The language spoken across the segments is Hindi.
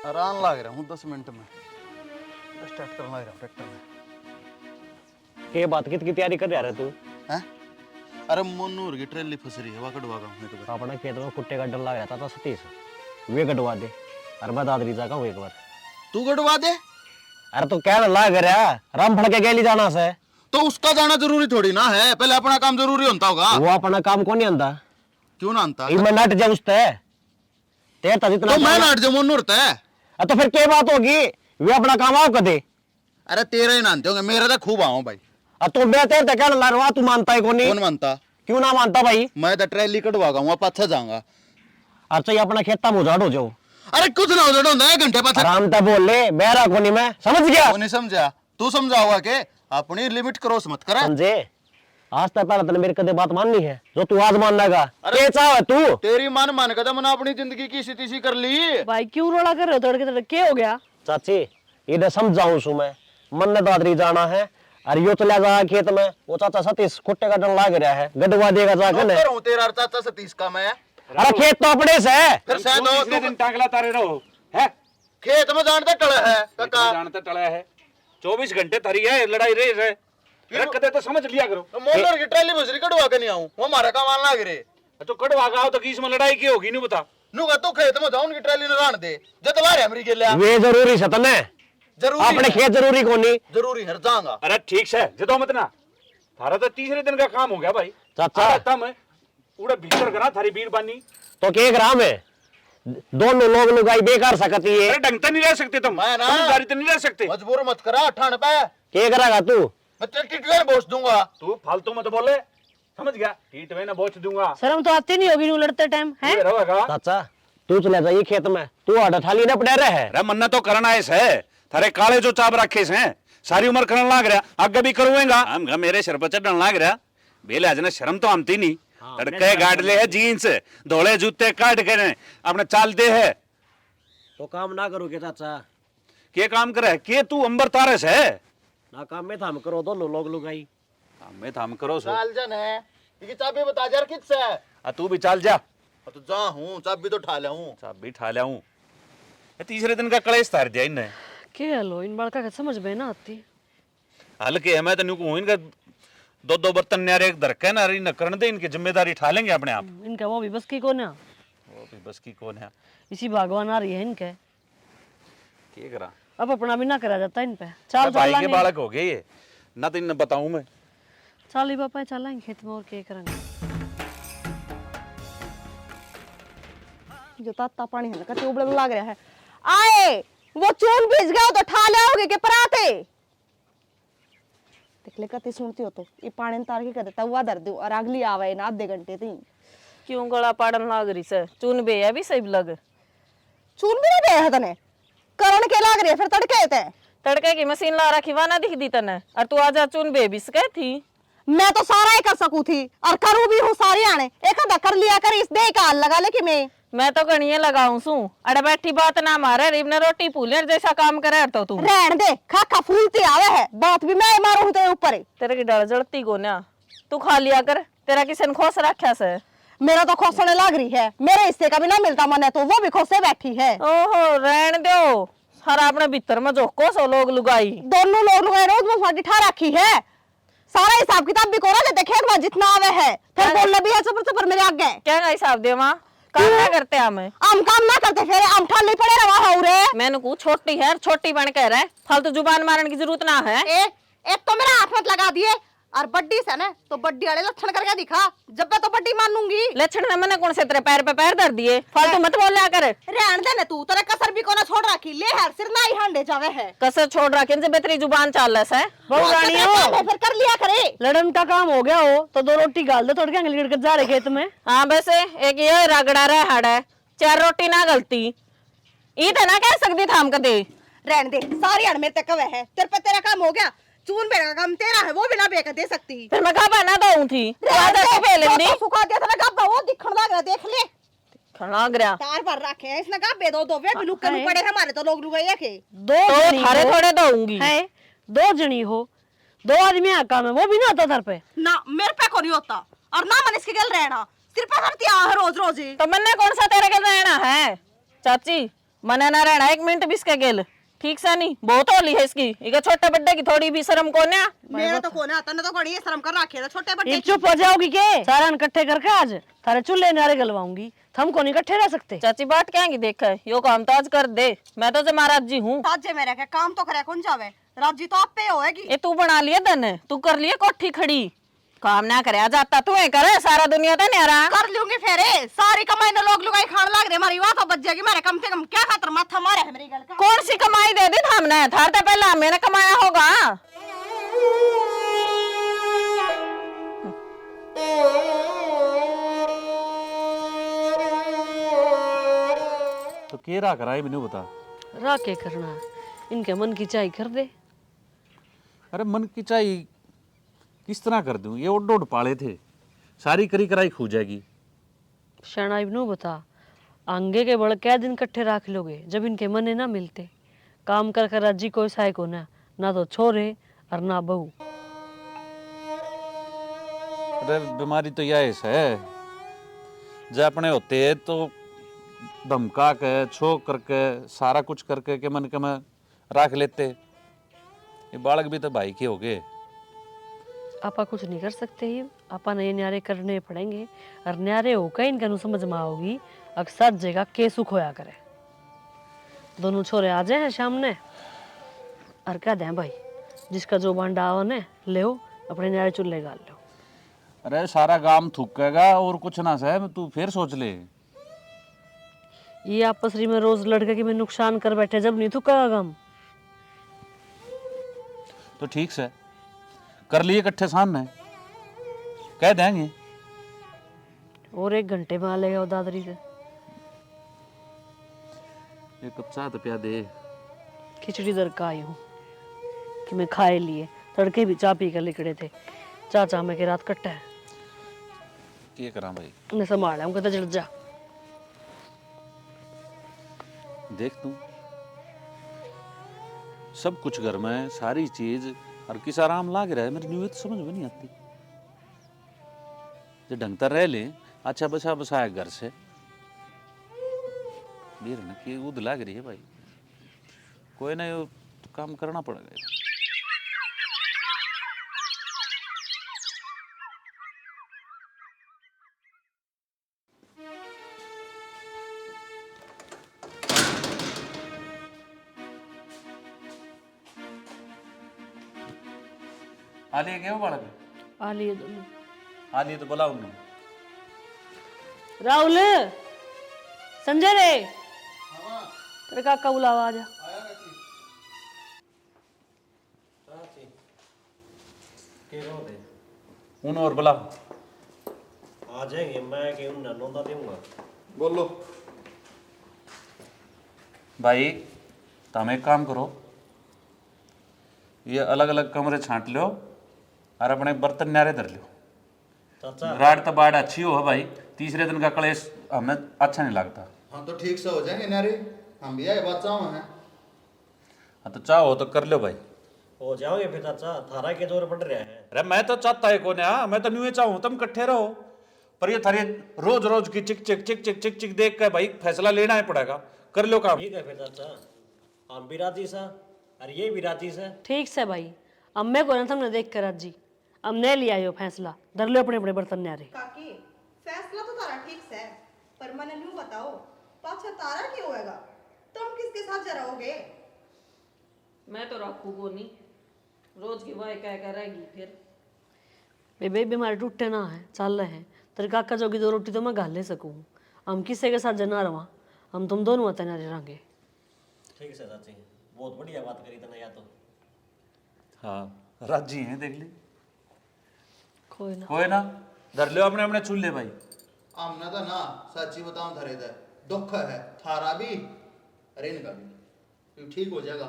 आराम लग रहा हूँ 10 मिनट में स्टार्ट करने लग रहा हूँ ट्रैक्टर में। ये बात की तैयारी कर रहा है तू? हैं? अरे मोनूर की ट्रेली फंस रही है, वहाँ कटवा का हूँ एक बार। अपना खेत में कुत्ते का डर लग रहा था सतीश, वे कटवा दे। अरे मैं दादरी जागा हूँ एक बार। तू कटवा दे? अरे तो क्या लग रहा राम फड़ के गैली जाना से? तो उसका जाना जरूरी थोड़ी ना है, पहले अपना काम जरूरी होता होगा। वो अपना काम को नहीं आंदा। क्यों ना आंता? मैं नट जा उसते तेर था जितना तो मैं नट जा मोनूर ते। तो फिर क्या बात होगी? वे अपना काम आओ कदे। अरे तेरा ही नानते होंगे, मेरा तो खूब आओ भाई। तो बेहतर तो क्या लड़वा तू मानता है को नहीं? कौन मानता? क्यों ना मानता भाई? मैं तो ट्रेली कटवा का हूँ, आप अच्छा जाऊंगा। अच्छा ये अपना खेत तब उजाड़ हो जाओ। अरे कुछ ना उधर होता है, घंटे पास आराम तो बोल ले, बेरा को नहीं मैं समझ गया। नहीं समझा? तू समझा हुआ के अपनी लिमिट क्रॉस मत कर। समझे? आज तक पहले तूने मेरी कदे बात माननी है जो तू आज मान लेगा। अरे चाह तू तेरी मान कदम मैंने अपनी जिंदगी की इसी तीसी कर ली। भाई क्यों रोड़ा कर रहे हो तड़के तड़के? क्या हो गया? चाची इधर समझाऊं सु मैं, मन ने दादरी जाना है और यो चला जा खेत में। वो चाचा सतीश कुत्ते का डर लाग रहा है, गडवा देगा जाकर ने। हूं तेरा चाचा सतीश का मैं। अरे खेत तो अपने से है। फिर शायद दूसरे दिन टांगला तारे रहो है। खेत में जानते टले है काका। जानते टला है 24 घंटे थरी है लड़ाई रही है। कदे तो समझ लिया करो। मोटर की ट्रेली मजरी कटवा के नहीं आऊं, वो हमारा काम लाग रे। तो कटवा गाओ तो किस में लड़ाई की होगी नहीं बता। नुगा तू खेत में जाऊं, उनकी ट्रेली न रान दे जतला रे हमरी के लिया। वे जरूरी से तने जरूरी अपने खेत जरूरी को नहीं। जरूरी हर जाऊंगा। अरे ठीक है जदो मत ना, थारा तो तीसरे दिन का काम हो गया भाई। चाचा तम उड़े भीतर करा थारी बीर बानी तो के ग्राम है दोनों लोग लुगाई बेकार सकती है। अरे ढंग तो नहीं रह सकते तुम, मैं ना समझदारी तो नहीं रह सकते। मजबूर मत करा ठंड पे। के करेगा तू? मैं तेरे टिटवे बोझ दूंगा। तू फालतू मत बोले, समझ गया? टीट में ना बोच दूंगा। शर्म तो आती नहीं होगी नू लड़ते टाइम है? रहेगा चाचा तू चले जाइए खेत में, तू आडा थाली ना पड़े रहे। अरे मन्ना तो करना है थारे काले जो चाप रखे हैं सारी उम्र करने लाग रहा, आगे भी करूंगा। हम मेरे सिर पर चढ़ने लाग रहा बेले आज शर्म तो आमती नहीं। तड़के गाड़ ले है जीन्स धोले जूते काट के अपने चाल दे है तो काम ना करोगे चाचा? के काम करे के तू अंबर तारस है ना काम में थाम करो दोनों लोग लुगाई। काम में थाम करो सो। चाल जन है ये चाबी बता यार किससे है? तू भी चाल जा। तो जा हूं, चाबी तो ठा ले हूं। चाबी ठा लिया हूं। तीसरे दिन का कलेश तार दिया इनने। क्या लो इन बड़का का समझ में ना आती। हल्के है मैं तो न्यू इनका दो बर्तन न्यारे एक धरके ना इन करने दे, इनकी जिम्मेदारी ठा लेंगे अपने आप। इनका वो भी बस की कौन है? वो भी बस की कौन है? इसी भगवान आ रही है इनके। क्या करा अब अपना भी ना करा जाता इन पे। चल भाई चल के बालक हो गए ये ना, तो इन्हें बताऊं मैं। चल ही पापा चलेंगे खेत में और क्या करेंगे। जो ताता पानी है ना ट्यूबवेल लग रहा है। आए वो चून भीज गया तो ठा ले आओगे के पराठे देख ले कति सुनती हो तो ये पानी तार के कर देता हुआ दर दो और अगली आवे ना आधे घंटे तीन। क्यों गला पाड़न लाग रही से? चून बे है भी सही लग। चून भी नहीं दे तने करण के लाग रही है फिर तड़के ते तड़के की मशीन ला रखी वहां ना दिख दी तने और तू आजा चून बे भी सके थी। मैं तो सारा ही कर सकूं थी और करूं भी हूं सारी आने एक आधा कर लिया कर इस दे का लगा ले कि मैं तो गणिये लगाऊं सू अरे बैठी बात ना मारे रिबने रोटी पूलेर जैसा काम करे तो तू रहन दे खाका फूलती आवे है बात भी मैं मारूं तेरे ऊपर। तेरे की डर जलती को ना तू खा लिया कर, तेरा किसी ने खोस रखा से? मेरा तो खोसने लग रही है, मेरे हिस्से का भी ना मिलता मने तो वो भी खोसे बैठी है। ओहो रहन दो सारा अपने भीतर में जोको सो लोग लुगाई दोनों लोग रोज में फाटी ठा रखी है। सारा हिसाब किताब भी कोरा देते खेत में जितना आवे है फिर बोलना भी है चपर चपर मेरे आगे। क्या हिसाब दे वहां काम ना करते हम काम ना करते फिर हम ठाली पड़े रवा हो रे। मैंने को छोटी है छोटी बन कह रहा है, फालतू जुबान मारने की जरूरत ना है। एक तो मेरा हाथ मत लगा दिए और बड्डी से ना तो बड्डी वाले लक्षण करके दिखा जब मैं तो बड्डी मानूंगी। लक्षण ने मैंने कौन से तेरे पैर पे पैर धर दिए? फालतू मत बोल कर। रहन दे ना तू तेरे कसर भी कोना छोड़ रखी ले हर सिर ना ही हंडे जावे है कसर छोड़ रखे इनसे बेहतरी जुबान चाल है बहु रानी हो फिर कर लिया करे लड़न का काम हो गया हो तो 2 रोटी गाल दे तोड़ के अंगली कर जा रहे खेत में। हाँ वैसे एक ये रगड़ा रहा हाड़ है 4 रोटी ना गलती ईद ना कह सकती थाम कर दे। रहन दे सारी हड़ मेरे तक कवे है तेरे पे तेरा काम हो गया चून बेड़ा का काम तेरा है वो भी ना बेक दे सकती। फिर मैं कहा बना दूं थी फेलेंदी सुखा दिया था गब्बा वो दिखण लग रहा देख ले खड़ा गया तार पर रखे हैं इसने गब्बे दो वे भी लुक पड़े हमारे तो लोग लुगाई के दो तो थारे थोड़े दूंगी है 2 जनी हो 2 आदमी का काम है वो भी ना होता घर पे ना मेरे पे को नहीं होता और ना मन इसके गल रहना सिर पे करती आ रोज रोज ही। तो मैंने कौन सा तेरे के रहना है? चाची मना ना रहना 1 मिनट भी इसके गेल ठीक से नहीं बहुत होली है इसकी इके छोटे बड्डे की थोड़ी भी शर्म कोने मेरा तो कोने आता ना तो बड़ी शर्म कर रखी है छोटे बच्चे ये चुप हो जाओगी के सारा इकट्ठे करके आज थारे चूल्हे नारे गलवाऊंगी हम को नहीं इकट्ठे रह सकते। चाची बात कहेंगी देख यो काम तो आज कर दे मैं तो जो महाराज जी हूँ साजे मेरे के काम तो करे कौन जावे राजी तो आप पे होएगी। ये तू बना लिए धन तू कर लिए कोठी खड़ी काम ना करे जाता तू करे सारा दुनिया तो न्यारा कर लूंगी फेरे सारी कमाई ना लोग लुगाई खान लाग रहे हमारी बात तो बच जाएगी मेरे कम से कम क्या खातर माथा मारे है मेरी गल का। कौन सी कमाई दे दी हमने थार तो पहले मैंने कमाया होगा। तो के रहा करा मैंने बता। रा के करना इनके मन की चाय कर दे। अरे मन की चाय किस तरह कर दूं, ये ओड ओड पाले थे, सारी करी कराई खू जाएगी। शनाइब नो बता आंगे के बड़ क्या दिन इकट्ठे रख लोगे जब इनके मने ना मिलते काम कर कर राजी कोई साय को ना तो छोरे और ना बहू। अरे बीमारी तो यह है जब अपने होते हैं तो धमका के छोक करके सारा कुछ करके के मन के में रख लेते। ये बालक भी तो भाई के हो गए। आपा कुछ नहीं कर सकते ही आपा नए न्यारे करने पड़ेंगे और न्यारे होकर इनका नु समझ में आओगी अक्सर जगह के सुख होया करे। दोनों छोरे आ जाए हैं सामने और कह दें भाई जिसका जो भांडा हो ने ले अपने न्यारे चूल्हे गाल लो। अरे सारा गांव थूकेगा और कुछ ना सह तू फिर सोच ले। ये आपस में रोज लड़के की में नुकसान कर बैठे जब नहीं थूकेगा गम। तो ठीक से कर लिए इकट्ठे सामने कह देंगे और 1 घंटे में आ लेगा वो दादरी से। एक कप चाय तो पिया दे। खिचड़ी दर का आई हूँ कि मैं खाए लिए तड़के भी चाय पी कर लिखड़े थे चाचा में के रात कट्टा है क्या करा भाई उन्हें संभाला कहते जल जा। देख तू सब कुछ घर में सारी चीज और किस आराम लाग रहा है मेरी न्यूयत समझ में नहीं आती। जो ढंग तर रह ले अच्छा बसा बसाया घर से ना कि उद लाग रही है भाई कोई ना यो तो काम करना पड़ेगा। आ लिए क्या बालक आ लिए दोनों आ लिए तो बुलाओ उन्हें। राहुल संजय रे तेरे काका बुलावा आजा। उन और बुलाओ आ जाएंगे मैं कि उन नौंदा दूंगा। बोलो भाई तुम एक काम करो ये अलग अलग कमरे छांट लो और अपने बर्तन न्यारे धर लो। चाचा राड तो बाड़ अच्छी हो भाई तीसरे दिन का कलेश हमें अच्छा नहीं लगता। हाँ तो ठीक से हो जाएंगे नारे हम भी आए बच्चा हैं। हाँ तो चाहो तो कर लो भाई। हो जाओगे फिर चाचा थारा के जोर पड़ रहा है। अरे मैं तो चाहता है कौन है मैं तो न्यू चाहूँ तुम इकट्ठे रहो पर ये थारे रोज रोज की चिक चिक चिक चिक चिक चिक देख कर भाई फैसला लेना ही पड़ेगा। कर लो काम। ठीक है फिर चाचा हम भी राजी सा और ये भी राजी सा। ठीक से भाई अम्मे को ना तुमने देख कर राजी हमने लिया यो फैसला धर लो अपने अपने बर्तन न्यारे। काकी फैसला तो तारा ठीक से पर मैंने न्यू बताओ पाछा तारा क्यों होएगा तुम किसके साथ जा रहोगे। मैं तो रखू को नहीं रोज की वाई कह कर रहेगी फिर बेबे बीमारी टूटे ना है चल रहे हैं तेरे काका जोगी 2 रोटी तो मैं घाल ले सकूँ हम किसी के साथ जना रवा हम तुम दोनों अतः न्यारे रहेंगे। ठीक है चाची बहुत बढ़िया बात करी तने या तो। हाँ राजी हैं देख ली कोई ना धर लो अपने अपने चूल्हे भाई। हमने तो ना सच्ची बताऊं धरे दे दुख है थारा भी अरे इनका भी ठीक हो जाएगा।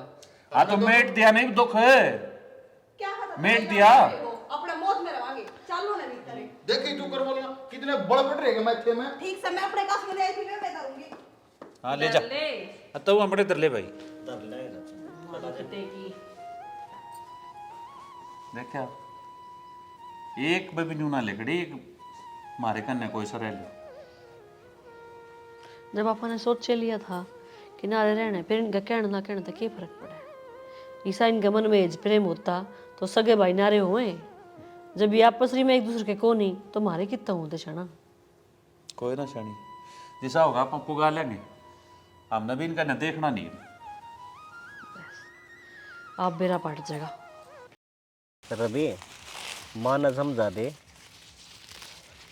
हाँ तो मेट दिया नहीं दुख है क्या खत्म मेट दिया अपने मौत में रवांगे चलो ना भीतर देखी तू कर बोलना कितने बड़ पट रहे मैं थे मैं ठीक से मैं अपने कस में थी मैं करूंगी। हाँ ले जा तो अपने धर ले भाई। धर ले चाचा देखा एक भी न्यू ना लिखड़ी एक मारे कन्ने कोई सा रह लो। जब आपा ने सोच लिया था किनारे रहना फिर इनका कहना ना कहना तो क्या फर्क पड़ा है। ईसा इनका मन में एज प्रेम होता तो सगे भाई नारे हुए, जब ये आपस में एक दूसरे के को नहीं तो मारे कितना होते छना। कोई ना शानी, जैसा होगा आप पुगा लेंगे, हमने भी इनका न देखना नहीं। आप बेरा पाट जाएगा। रवि माँ न समझा दे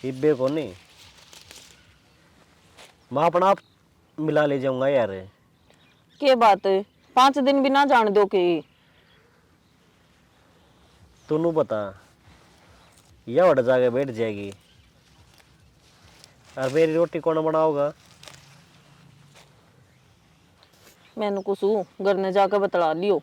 इब्बे को नहीं, मैं अपना आप मिला ले जाऊंगा यार। के बात है, 5 दिन भी ना जान दो कि तूनू बता, या वट जाके बैठ जाएगी और मेरी रोटी कौन बनाओगा? मैंने कुछ घर ने जाकर बतला लियो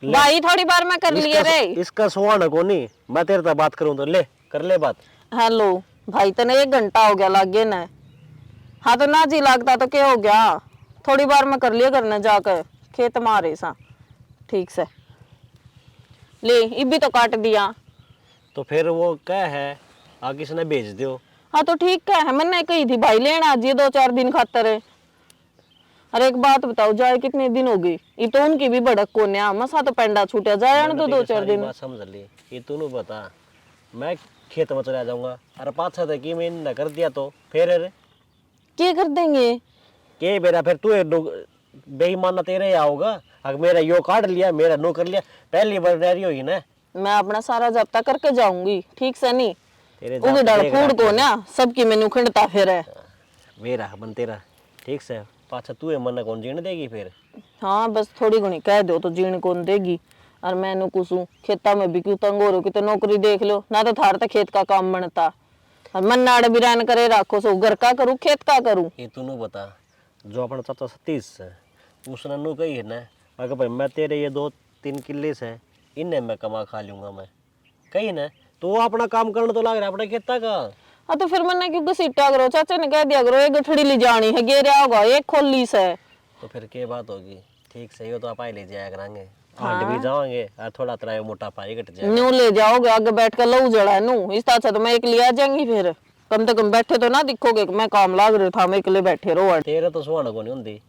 भाई, थोड़ी बार मैं कर लिए रे। इसका सुहाना को नहीं, मैं तेरे साथ बात करूं तो ले कर ले बात। हेलो भाई, तने 1 घंटा हो गया लागे न। हाँ तो ना जी लागता तो क्या हो गया, थोड़ी बार मैं कर लिया करने जाकर खेत मारे सा। ठीक से ले, इब भी तो काट दिया। तो फिर वो क्या है, आगे किसने भेज दो। हाँ तो ठीक है, मैंने कही थी भाई लेना आज ये 2-4 दिन खातर। अरे एक बात बताओ, जाए कितने दिन हो गई? ये तो उनकी भी भड़क को न्या मसा तो पेंडा छूटा जाए तो 2-4 दिन। बात समझ ली, ये तूनू बता, मैं खेत में चला जाऊंगा अरे 5-6 तक की मैंने न कर दिया तो फिर अरे क्या कर देंगे? के बेरा फिर तू बेईमाना तेरे आओगा। अगर मेरा यो काट लिया, मेरा नो कर लिया, पहली बार रही होगी ना। मैं अपना सारा जब्ता करके जाऊंगी, ठीक से नहीं तेरे उगे डर फूड को ना सबकी मेनू खंडता फिर है। मेरा मन तेरा ठीक से पाछा तू मन कौन जीने देगी फिर। हाँ बस थोड़ी घनी कह दो तो जीण कौन देगी। और मैंने कुछ खेता में भी क्यों तंग हो रहे हो, तो नौकरी देख लो ना, तो थार तक खेत का काम बनता। और मन नाड़ बिरान करे राखो, सो घर का करूँ खेत का करूँ। ये तू बता, जो अपना चाचा सतीश है उसने नु कही है ना, अगर भाई मैं तेरे ये 2-3 किले से इन्हें मैं कमा खा लूंगा मैं कही ना, तो वो अपना काम करने तो लग रहा है अपने खेता का। हाँ तो फिर मैंने क्यों घसीटा करो, चाचा ने कह दिया करो एक गठड़ी ली जानी है, गेरिया होगा एक खोली से। तो फिर क्या बात होगी, ठीक सही हो तो आप ले जाया करेंगे, हांड भी जाओगे और थोड़ा तरह मोटापा ही घट जाएगा। न्यू ले जाओगे आगे बैठ कर लऊ जड़ा है नू, इस तरह तो मैं एक ले आ जाएंगी। फिर कम से कम बैठे तो ना दिखोगे कि मैं काम लाग रहा था, मैं अकेले बैठे रहो। तेरे तो सुहाना को नहीं होती,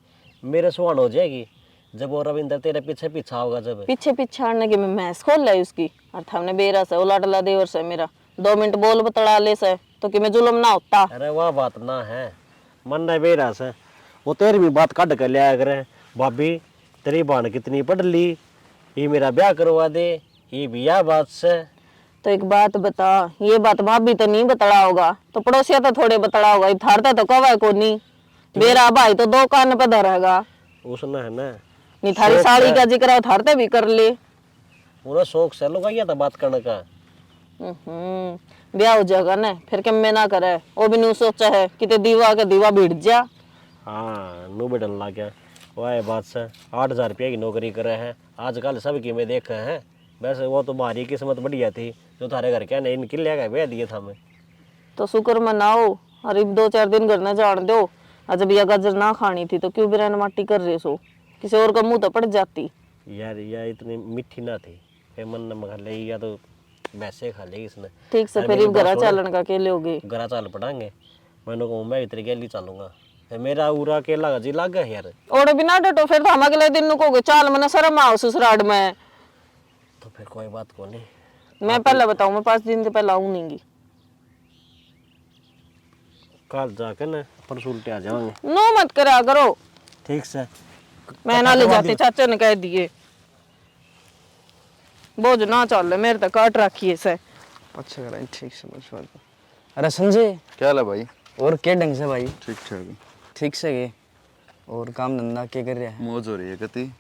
मेरे सुहाना हो जाएगी जब वो रविंदर तेरे पीछे पीछा होगा। जब पीछे पीछे आने की मैं मैस खोल लाई उसकी, और हमने बेरा से उलाटला देवर से मेरा 2 मिनट बोल बतड़ा ले से तो कि मैं जुल्म ना होता। अरे वह बात ना है, मन न बेरा से वो तेरी भी बात काट कर लिया करे, भाभी तेरी बहन कितनी पढ़ ली, ये मेरा ब्याह करवा दे, ये भी यह बात से। तो एक बात बता, ये बात भाभी तो नहीं बतड़ा होगा तो पड़ोसिया तो थोड़े बतड़ा होगा, थारता तो कवा को नहीं। मेरा भाई तो 2 कान पे धरेगा, उसने है ना नहीं थारी साड़ी का जिक्र है थारते भी कर ले। उन्हें शौक से लगाया था बात करने का। ब्याह हो जाएगा ना फिर कम में ना करे, वो भी नू सोचा है कि ते दीवा का दीवा भिड़ जा। हाँ नू भी डर लग गया, वह बात से 8,000 रुपये की नौकरी करे है आजकल सबकी में देखे हैं। वैसे वो तुम्हारी किस्मत बढ़िया थी जो थारे घर क्या नहीं इनके लिया ब्याह दिए था मैं। तो शुक्र मनाओ, अरे 2-4 दिन घर न जान दो। जब यह गाजर ना खानी थी तो क्यों बिरान माटी कर रहे सो, किसी और का मुंह तो पड़ जाती। यार यह इतनी मीठी ना थी, फिर मन न खा ले या तो वैसे खा लेगी इसने। ठीक से फिर घरा चालन का अकेले हो गए, घरा चाल पड़ांगे, मैंने कहूँ मैं इतनी गैली चलूंगा, फिर मेरा उरा अकेला जी लग गया यार। और बिना डटो फिर तो हम अगले दिन नु कहोगे चाल मैंने शर्म आओ ससुराल में। तो फिर कोई बात को नहीं, मैं पहले बताऊं, मैं 5 दिन से पहले आऊं नहीं। कल जाके ना परसों उल्टे आ जाएंगे। नो मत करा करो, ठीक से मैं ना ले जाते, चाचा ने कह दिए बोझ ना चल मेरे तक काट रखी है से। अच्छा करा ठीक से बस बात। अरे संजय क्या हाल है भाई? और क्या ढंग से भाई? ठीक ठाक। ठीक से गए और काम धंधा क्या कर रहा है? मौज हो रही है कति।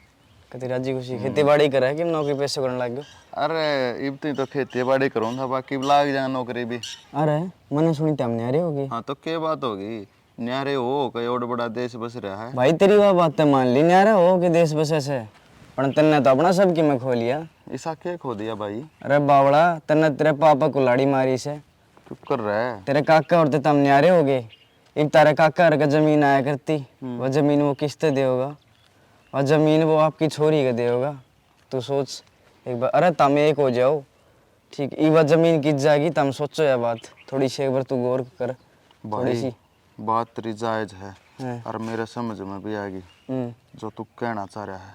कति राजी खुशी खेती बाड़ी कर रहा है कि नौकरी पैसे करने लग गयो? अरे इब तो खेती बाड़ी करूँ था, बाकी लाग जाए नौकरी भी। अरे मैंने सुनी थी हमने आ रही होगी। हाँ तो क्या बात होगी, न्यारे हो कई और बड़ा देश बस रहा है। भाई तेरी वह बात तो मान ली नहीं आ रहा हो कि देश बसे से, पर तन्ने तो अपना सब की मैं खो लिया। ऐसा क्या खो दिया भाई? अरे बावड़ा तन्ने तेरे पापा कुल्हाड़ी मारी से, चुप कर रहा है। तेरे काका और ते हमने आ रहे होगे। एक तारे काका का जमीन आया करती, वह जमीन वो किस्ते दे होगा, और जमीन वो आपकी छोरी के दे होगा। तू सोच एक बार, अरे तम एक हो जाओ ठीक, ये वह जमीन किस जाएगी तम सोचो यह बात थोड़ी सी, एक बार तू गौर कर थोड़ी सी। बात तेरी जायज है हाँ। और मेरे समझ में भी आएगी। जो तू कहना चाह रहा है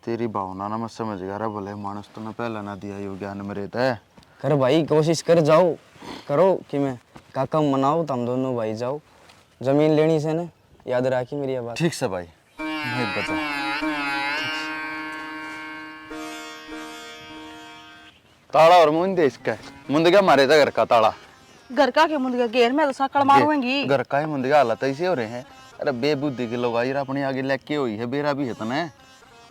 तेरी भावना ना मैं समझ गया रे, भले मानस तो ना पहला ना दिया यो ज्ञान मेरे तय। कर भाई कोशिश कर जाओ, करो कि मैं काका मनाओ तुम दोनों भाई जाओ, जमीन लेनी से ना, याद रखी मेरी ये बात। ठीक से भाई, नहीं बचा। ताला और मुंदे इसका मुंदे क्या मारे था घर का ताला। घर का के मुंडे घेर में तो सकड़ मारूंगी। घर का ही मुंदे का हालत ऐसे हो रहे हैं। अरे बेबुद्धि के लोग आई अपनी आगे लेके हुई है, बेरा भी है तने।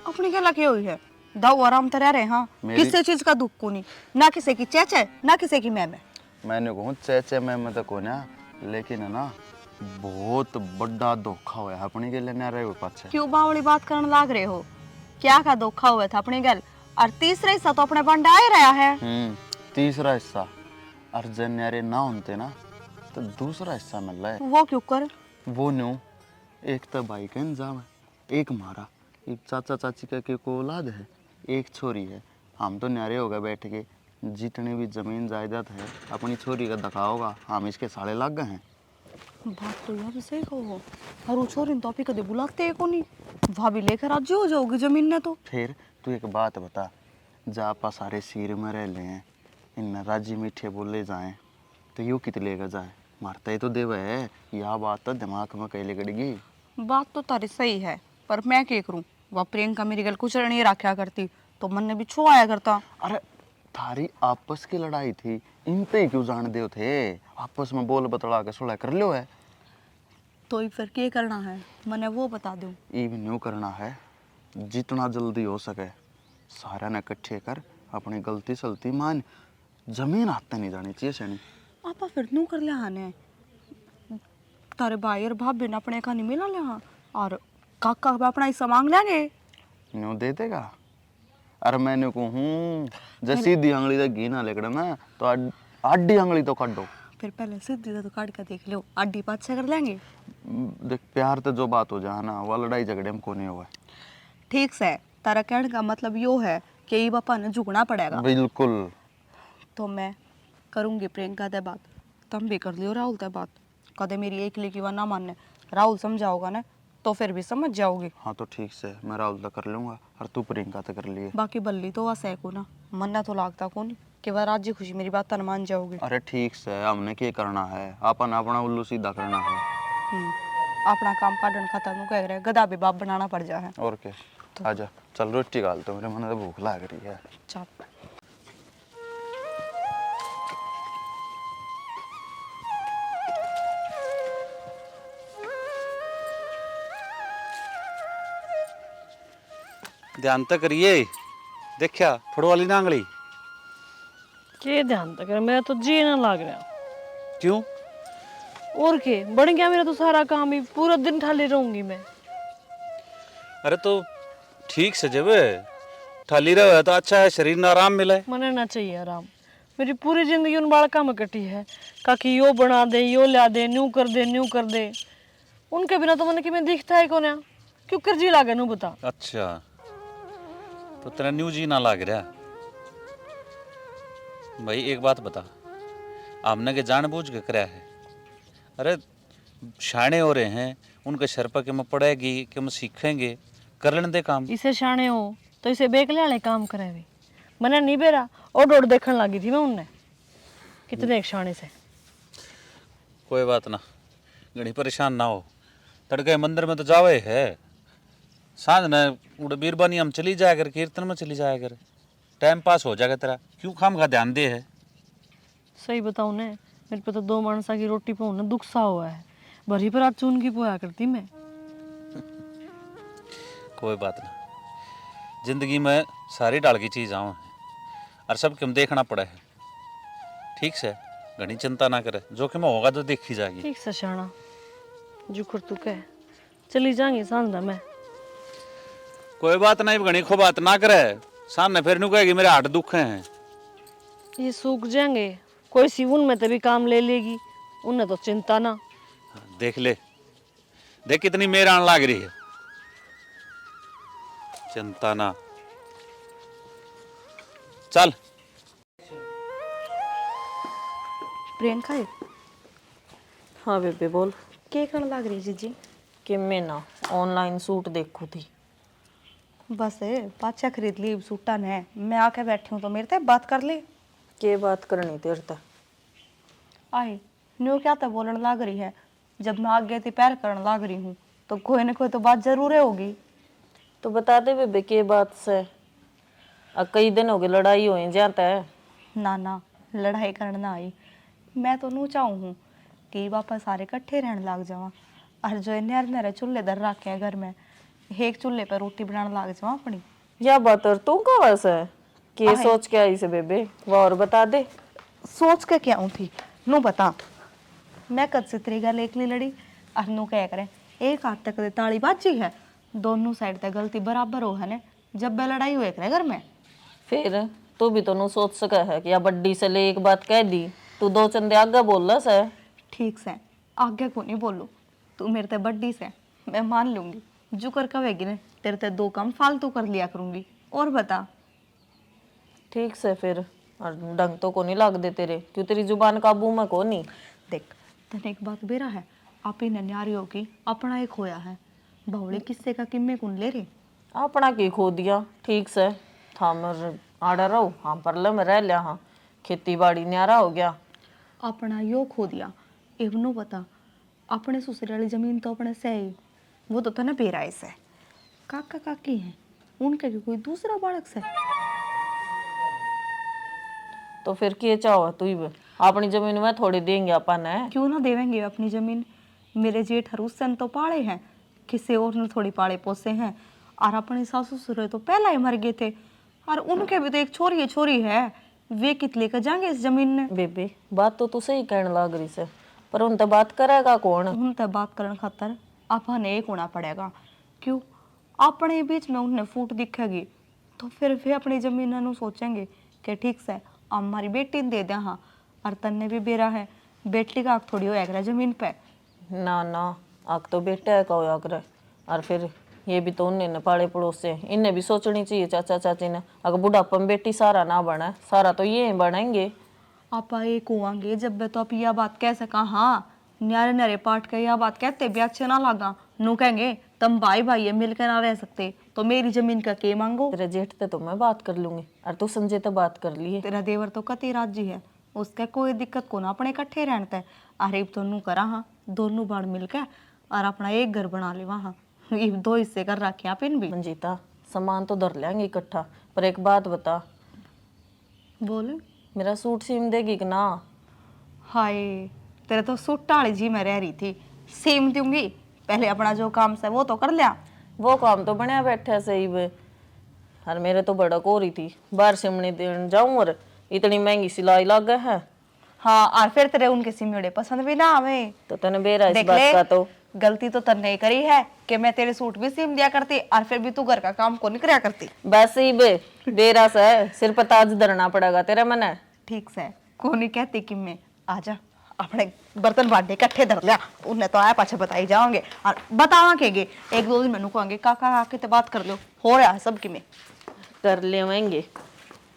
अपनी क्या लगी हुई है, दाऊ आराम तो रह रहे। हाँ किसी चीज का दुख को नहीं, ना किसी की चेचे ना किसी की मैं। मैंने कहूँ चेचे मैं तो को ना, लेकिन है ना बहुत बड़ा धोखा हुआ है अपनी के लेने रहे हो पाछे। क्यों बावली बात करने लाग रहे हो, क्या का धोखा हुआ था अपनी गल। और तीसरा हिस्सा तो अपने बंडा ही रहा है। तीसरा हिस्सा अर्जन यारे ना होते ना तो दूसरा हिस्सा मिल रहा है। वो क्यों कर? वो न्यू एक तो भाई का इंजाम है, एक मारा, एक चाचा चाची का के को औलाद है, एक छोरी है। हम तो न्यारे हो गए बैठ के, जितनी भी जमीन जायदाद है अपनी छोरी का दखा होगा, हम इसके साले लग गए हैं। बात तो यार सही कहो, और वो छोरी तो आप कदे बुलाते हैं को नहीं, भाभी लेकर राजी हो जाओगी जमीन ने तो। फिर तू एक बात बता, जा आपा सारे सिर में रह ले हैं, इन राजी मीठे बोले जाएं तो यू कित लेगा जाए, मारता ही तो देव है। यह बात तो दिमाग में कहीं लगेगी। बात तो तारी सही है, पर मैं क्या करूं, वह प्रियंका मेरी गल कुछ नहीं रखा करती तो मन ने भी छो आया करता। अरे थारी आपस की लड़ाई थी, इन पे क्यों जान दे थे, आपस में बोल बतला के सुलह कर लो है। तो फिर क्या करना है मने वो बता दूं। इव न्यू करना है, जितना जल्दी हो सके सारा ने इकट्ठे कर, अपनी गलती सलती मान, जमीन हाथ नहीं जानी चाहिए सैनी। आपा फिर न्यू कर लिया ने, तारे भाई और भाभी ने अपने का नहीं मिला लिया, और काका भी अपना हिस्सा मांग लेंगे। न्यू दे देगा। अरे मैंने कहूँ जैसे सीधी आंगली तक घी ना लेकर ना तो आडी आंगली तो काटो। फिर पहले सीधी तो काट कर देख लो, आडी पाछे कर लेंगे। देख प्यार तो जो बात हो जाए ना, वो लड़ाई झगड़े में को नहीं हुआ। ठीक से, तारा कहने का मतलब यो है कि ये बापा ने झुकना पड़ेगा। बिल्कुल। तो मैं करूंगी प्रियंका से बात, तुम भी कर लियो राहुल से बात। कदे मेरी एक की ना मानने, राहुल समझाओगा ना तो फिर भी समझ जाओगी। हाँ तो ठीक से, मैं राहुल तक कर लूंगा और तू प्रियंका तक कर लिए। बाकी बल्ली तो वह सह को ना, मन्ना तो लागता को नहीं कि वह राजी खुशी मेरी बात न मान जाओगी। अरे ठीक से, हमने क्या करना है, अपन अपना उल्लू सीधा करना है। अपना काम काटन खत्म कह रहे, गधा भी बाप बनाना पड़ जाए। और क्या, आजा चल रोटी गाल, तो मेरे मन तो भूख लग रही है। चल ध्यान तो करिए, देखा फड़ो वाली नांगली। के ध्यान तक मेरा तो जी ना लाग रहा। क्यों? और के बढ़ गया मेरा तो सारा काम ही, पूरा दिन ठाली रहूंगी मैं। अरे तो ठीक से जब ठाली रहे तो अच्छा है, शरीर में आराम मिले। मने ना चाहिए आराम, मेरी पूरी जिंदगी उन बालका में कटी है। काकी यो बना दे, यो ला दे, न्यू कर दे, न्यू कर दे। उनके बिना तो मैंने कि मैं दिखता है कौन है, क्यों कर जी लागे नू बता। अच्छा तो तेरा न्यू जी ना लाग रहा। भाई एक बात बता, हमने के जानबूझ के कराया है? अरे शाणे हो रहे हैं, उनके सर पर कि मैं पढ़ेगी कि मैं सीखेंगे, कर लेने दे काम। इसे शाणे हो तो इसे बेकले वाले काम करे भी, मैंने नहीं बेरा और डोड़ देखने लगी थी मैं उनने कितने एक शाणे से। कोई बात ना, घड़ी परेशान ना हो। तड़के मंदिर में तो जावे है, सांझ न उड़ बीरबानी हम चली जाया कर, कीर्तन में चली जाया कर, टाइम पास हो जाएगा तेरा। क्यों खाम का ध्यान दे है? सही बताऊँ ने, मेरे पे तो 2 मानसा की रोटी पे ना दुख सा हुआ है, भरी पर आज चून की पोया करती मैं। कोई बात ना, जिंदगी में सारी डाल की चीज़ आऊँ है और सब क्यों देखना पड़ा है। ठीक से, घनी चिंता ना करे, जोखिम होगा तो देखी जाएगी। ठीक से शाना जुकर तू कह, चली जाएंगी सांझ मैं। कोई बात नहीं, घनी खो बात ना करे, सामने फिर नू कहेगी मेरे हाथ दुख हैं। ये सूख जाएंगे, कोई सी उन में तभी काम ले लेगी, उन्हें तो चिंता ना। देख ले, देख कितनी मेर आने लग रही है। चिंता ना, चल। प्रियंका है? हाँ बेबे बोल। क्या करने लग रही है जीजी? कि मैं ना ऑनलाइन सूट देखो थी। बस पाचा खरीद ली सूटा ने, मैं आके बैठी हूँ तो मेरे से बात कर ली। के बात करनी तेरे ते? आए न्यू क्या तो बोलने लग रही है, जब मैं आगे थी पैर करने लग रही हूँ तो कोई ना कोई तो बात जरूर होगी। तो बता दे बेबे के बात से। अब कई दिन हो गए लड़ाई हुई जाता है। ना ना लड़ाई करना आई, मैं तो नू चाहूँ हूँ कि वापस सारे इकट्ठे रहने लग जावा, और जो नहर नहर चूल्हे दर रखे हैं घर में, एक चूल्हे पर रोटी बनाने लग जावा अपनी। या बात और तू का वैसे के आहे। सोच के आई से बेबे, वो और बता दे। सोच के क्या थी नू बता। मैं कद से तेरी गल एकली लड़ी और नू क्या करे, एक हाथ तक ताली बाजी है, दोनों साइड तक गलती बराबर हो है ने, जब बे लड़ाई हुए करे घर में। फिर तू भी तो नु सोच सका है कि या बड्डी से ले एक बात कह दी, तू दो चंदे आगे बोल रहा है। ठीक से आगे को नहीं बोलू, तू मेरे ते बड्डी से, मैं मान लूंगी, जो कर कहेगी ने तेरे ते दो काम फालतू कर लिया करूंगी। और बता। ठीक से फिर, और ढंग तो को नहीं लाग दे तेरे, क्यों तेरी जुबान काबू में को नहीं। देख तने एक बात बेरा है, आप ही नन्यारियों की अपना एक होया है, बावले किस्से का किम्मे कुन ले रे। अपना की खो दिया। ठीक से थामर आड़ा रहो, हाँ परले में रह लिया, हाँ खेती बाड़ी न्यारा हो गया। अपना यो खो दिया, एवनो बता, अपने ससुर वाली जमीन तो अपने से ही, वो तो तने बेराए से। काका काकी हैं, उनके भी कोई दूसरा बालक से। तो फिर क्या चाहो तू ही? अपनी जमीन में थोड़ी देंगे अपन है। क्यों ना देवेंगे अपनी जमीन, मेरे जेठ हरुसन तो पाले हैं, किसी और ने थोड़ी पाले पोसे हैं, और अपने सासू ससुर तो पहला ही मर गए थे, और उनके भी तो एक छोरी है, वे कित लेकर जाएंगे इस जमीन ने। बेबे बात तो तू सही कहने लग रही से, पर उनसे बात करेगा कौन? उन तक बात करने खातर अपन एक होना पड़ेगा। क्यों? अपने बीच में उन्हें फूट दिखेगी तो फिर वे अपनी जमीन नु सोचेंगे कि ठीक से हमारी बेटी ने दे दिया, हाँ, और तन्ने भी बेरा है, बेटी का हक थोड़ी होया जमीन पे। ना ना आग तो बेटा का होया करे, और फिर ये भी तो उन्हें न पाड़े पड़ोसे, इन्हें भी सोचनी चाहिए चाचा चाची ने। अगर बुढ़ापा में बेटी सारा ना बने, सारा तो ये बनाएंगे। आप एक हुआंगे जब वे तो आप यह बात कह सका, हाँ न्यारे न्यारे पाट के यह बात कहते भी अच्छे ना लगा, नु कहेंगे तुम भाई भाई है मिलकर ना रह सकते, तो मेरी जमीन का के मांगो। तेरे जेठ से तो मैं बात कर लूंगी, और तू संजय तो बात कर लिए। तेरा देवर तो कति राजी है, उसका कोई दिक्कत को ना अपने इकट्ठे रहता है। अरे तो नू करा, हाँ दोनों बाढ़ मिलकर और अपना एक घर बना ले वहाँ, ये दो हिस्से कर रखे आप इन भी। मंजीता सामान तो धर लेंगे इकट्ठा, पर एक बात बता, बोल। मेरा सूट सीम देगी कि ना? हाय तेरे तो सूट वाली जी मैं रह रही थी, सीम दूंगी, पहले अपना जो काम से वो तो कर लिया। वो काम तो बनया बैठा सही वे, और मेरे तो बड़क हो रही थी, बाहर सिमने देने जाऊं और इतनी महंगी सिलाई लग गई है। हाँ और फिर तेरे उनके सिमड़े पसंद भी ना आवे तो तने बेरा इस देख बात ले, का तो गलती तो तन्ने ही करी है कि मैं तेरे सूट भी सीम दिया करती और फिर भी तू घर का काम को नहीं कराया करती। बस ही बे बेरा से सिर पर ताज धरना पड़ेगा तेरे मन। ठीक से को नहीं कहती कि मैं आजा अपने बर्तन बांटे इकट्ठे धर लिया, उन्हें तो आया पाछे बताई जाओगे और बतावांगे, एक दो दिन मैनू कहेंगे काका आके तो बात कर लो, हो रहा है सब कि मैं कर लेवेंगे।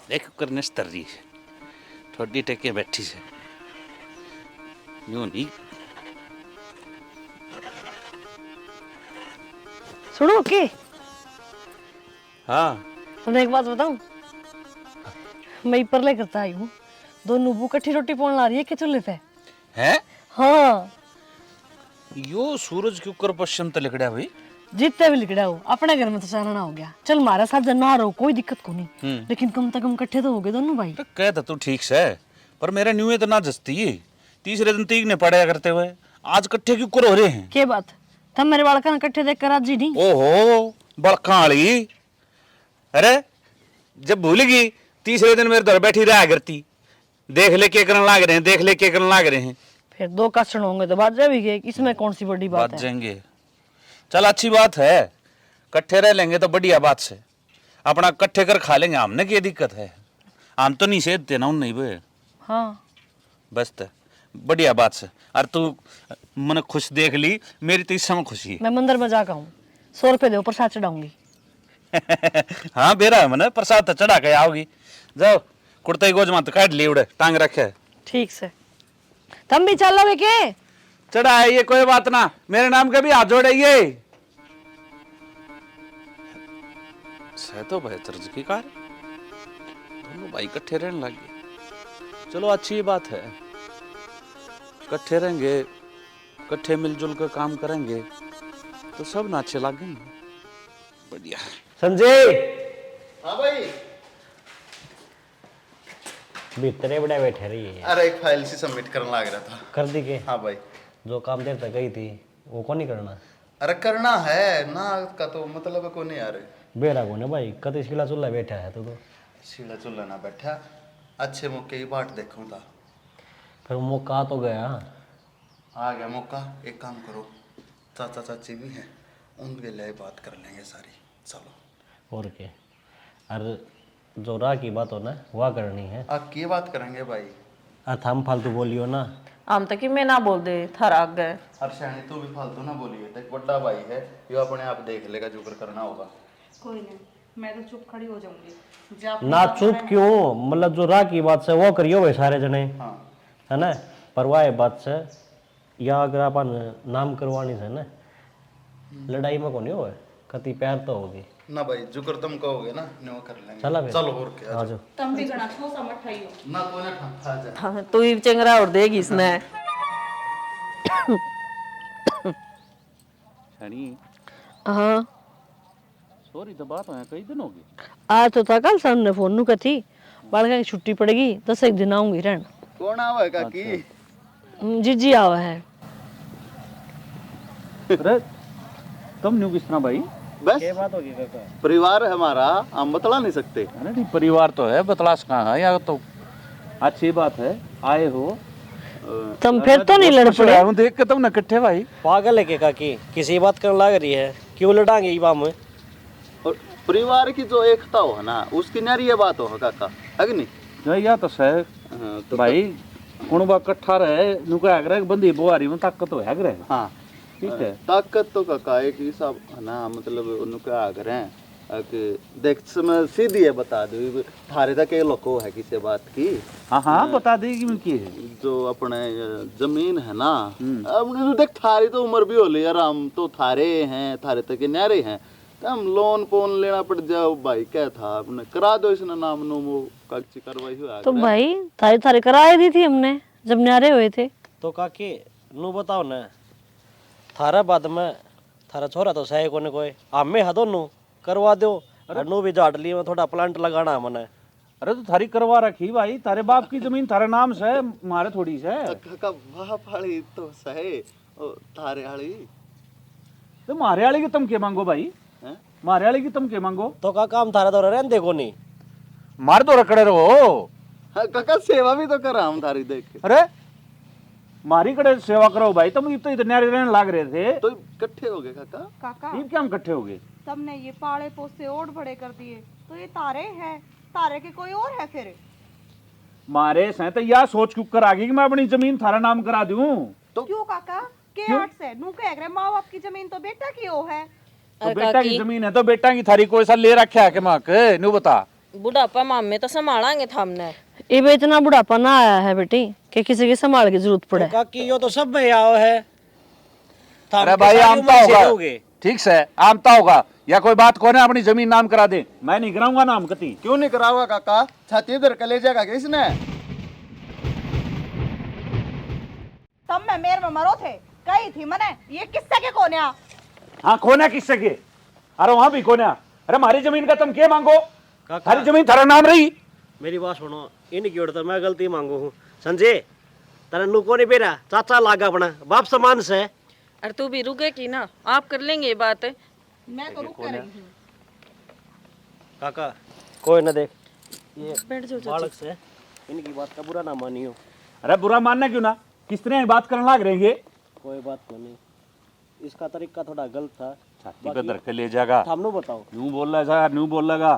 देख करने स्तर रही है, थोड़ी टेके बैठी से यूं नहीं। सुनो के हाँ तुम्हें एक बात बताऊं, मैं परले करता आई हूँ, दोनों बू कट्ठी रोटी पौन ला रही है कि चूल्हे पे है। हाँ यो सूरज के ऊपर पश्चिम तक लिखड़ा भाई, जितने भी लिखड़ा हो अपने घर में तो चानना हो गया, चल हमारे साथ ना रहो कोई दिक्कत को नहीं, लेकिन कम से कम इकट्ठे तो हो गए दोनों भाई। तो कहता तू ठीक से, पर मेरे न्यू तो ना जस्ती है, तीसरे दिन तीक ने पड़ाया करते हुए आज इकट्ठे क्यों कर हो रहे हैं? के बात तब मेरे बालका इकट्ठे देख कर आज नहीं। ओहो बड़का वाली, अरे जब भूल गई तीसरे दिन मेरे दर बैठी रहा करती, देख ले के करने लाग रहे हैं, देख ले के करने लाग रहे हैं। फिर दो कष्ट होंगे तो बात जाएगी, इसमें कौन सी बड़ी बात बात है। जाएंगे, चल अच्छी बात है, इकट्ठे रह लेंगे तो बढ़िया बात से, अपना इकट्ठे कर खा लेंगे, हमने क्या दिक्कत है, हम तो नहीं सेधते ना उन नहीं बे। हाँ बस तो बढ़िया बात से, और तू मन खुश देख ली, मेरी तो इस समय खुशी है। मैं मंदिर में जाकर हूँ, 100 रुपये दे प्रसाद चढ़ाऊंगी। हाँ बेरा है मैंने प्रसाद तो चढ़ा के आओगी, जाओ कुर्ते गोज मत काट ली उड़े टांग रखे। ठीक से तुम भी चल लो के चढ़ा है ये कोई बात ना, मेरे नाम का भी हाथ जोड़े ये। सह तो भाई चर्च की कार दोनों भाई इकट्ठे रहने लग गए। चलो अच्छी बात है, इकट्ठे रहेंगे, इकट्ठे मिलजुल कर काम करेंगे तो सब ना अच्छे लगेंगे। बढ़िया। संजय हाँ भाई। भीतरे बड़े बैठे रही है। अरे एक फाइल सी सबमिट करने लग रहा था। कर दी के? हाँ भाई। जो काम देर तक गई थी वो कौन नहीं करना? अरे करना है ना का तो मतलब को नहीं आ रहे। बेरा को ना भाई, कत इसकिला चूल्हा बैठा है तो सीढ़ा चुल्ला ना बैठा, अच्छे मौके की बाट देखूं था। फिर मौका तो गया। आ गया मौका। एक काम करो, चाचा चाची भी हैं, उनके लिए बात कर लेंगे सारी। चलो। और के अरे जो राह की बात हो ना वह करनी है। आप की बात करेंगे भाई? अर्थ हम फालतू बोलियो ना। हम तक मैं ना बोल दे थारा आग गए। अर्शानी तू भी फालतू ना बोलिए, देख बड़ा भाई है, ये अपने आप देख लेगा जो कर करना होगा। कोई नहीं, मैं तो चुप खड़ी हो जाऊंगी। जब ना चुप क्यों, मतलब जो राह की बात से वो करियो भाई सारे जने, हाँ है ना। पर वाह बात से या अगर अपन नाम करवानी से ना लड़ाई में कौन हो कति प्यार तो होगी ना भाई, जो कर तुम कहोगे ना न्यो कर लेंगे। चला फिर। चलो और क्या। आ जाओ। तुम भी गणा ठोसा मत खाइयो ना कोई ना खा जा। हाँ, तू ही चंगरा और देगी इसने। शनी हाँ सॉरी तो बात है कई दिन हो गए। आज तो था कल सर ने फोन नु कथी बालका की छुट्टी पड़ेगी 10 एक दिन आऊंगी रहन। कौन आवा काकी? जीजी आवा है। अरे तुम न्यू किस तरह भाई? बस क्या बात होगी काका? परिवार है हमारा, हम बतला नहीं सकते। अरे नहीं परिवार तो है, बतलाश कहाँ है या तो अच्छी बात है आए हो। तुम फिर तो नहीं लड़ पड़े? हूँ देख के तुम न इकट्ठे भाई। पागल है के काकी, किसी बात करने लग रही है, क्यों लड़ांगे ये बाम में? और परिवार की जो एकता हो ना उसकी नारी ये बात हो काका, है कि नहीं? या तो सह हाँ, तो भाई कुणबा इकट्ठा रहे नुका अगर बंदी बुआरी में ताकत तो है रहे। हाँ ठीक है। ताकत तो काका एक हिसाब है ना, मतलब उनके आगे हैं कि देख समय सीधी है, बता दो थारे तक लोको है किसी बात की। हाँ हाँ बता देगी मैं की है। जो अपने जमीन है ना, अब देख थारी तो उम्र भी हो ली यार, हम तो थारे हैं, थारे तक के न्यारे हैं, तो हम लोन पोन लेना पड़ जाओ भाई। क्या था अपने करा दो इसने नाम नो वो कागजी कार्रवाई हुआ। तो भाई थारी थारी कराए दी थी हमने जब न्यारे हुए थे। तो काकी नू बताओ ना, थारा बाद में थारा छोरा तो सही कोने कोई आम में हदो नू करवा दो। अरे नू भी झाड़ लिए में थोड़ा प्लांट लगाना मने। अरे तो थारी करवा रखी भाई, तारे बाप की जमीन थारे नाम से, मारे थोड़ी से। काका वाह फाड़ी तो सही ओ थारे वाली। तो मारे वाली की तुम के मांगो भाई? हैं? मारे वाली की तुम के मांगो? तो का काम थारा तो रहन देखो नहीं। मार दो रखड़े रहो। हाँ काका सेवा भी तो करा हम थारी देख के। अरे मारी कड़े सेवा करो भाई, तुम तो इतने रहने लाग रहे थे तो इकट्ठे हो गए काका। काका ये क्या हम इकट्ठे हो गए? सबने ये पाड़े पोसे ओढ़ बड़े कर दिए, तो ये तारे हैं, तारे के कोई और है फिर? मारे से तो यह सोच क्यों कर आगे कि मैं अपनी जमीन थारा नाम करा दूं। क्यों काका? के आठ से नू कह रहे माँ बाप की जमीन तो बेटा की ओ है। तो बेटा की जमीन है तो बेटा की थारी कोई सा ले रखा है कि माँ के नू बता। बुढ़ापा मामे तो संभालेंगे थामने। ये इतना बुढ़ापा ना आया है बेटी कि किसी की संभाल की जरूरत पड़े। काकी यो तो सब में आओ है। अरे भाई आमता होगा, ठीक से आमता होगा या कोई बात को ना अपनी जमीन नाम करा दे, मैं नहीं कराऊंगा नाम कती। क्यों नहीं कराऊंगा काका? छाती इधर कले जाएगा किसने? तब मैं मेर में मरो थे कही थी मने ये किस्से के कोन्या। हाँ कोना किससे के? अरे वहां भी कोना। अरे हमारी जमीन का तुम क्या मांगो? थारी जमीन थारा नाम रही। मेरी बात सुनो, इनकी ओर तो मैं गलती मांगू हूँ। संजय तेरा नू को नहीं बेरा चाचा लागा अपना बाप समान से। अरे तू भी रुके की ना, आप कर लेंगे ये बात। मैं तो रुक कर रही हूँ। काका कोई ना देख ये बैठ जाओ बालक से इनकी बात का बुरा ना मानियो। अरे बुरा मानना क्यों ना, किस तरह बात करने लाग रहे हैं? कोई बात तो नहीं, इसका तरीका थोड़ा गलत था। छाती पे धर के ले जाएगा। हमने बताओ यूं बोल रहा है, यूं बोल लगा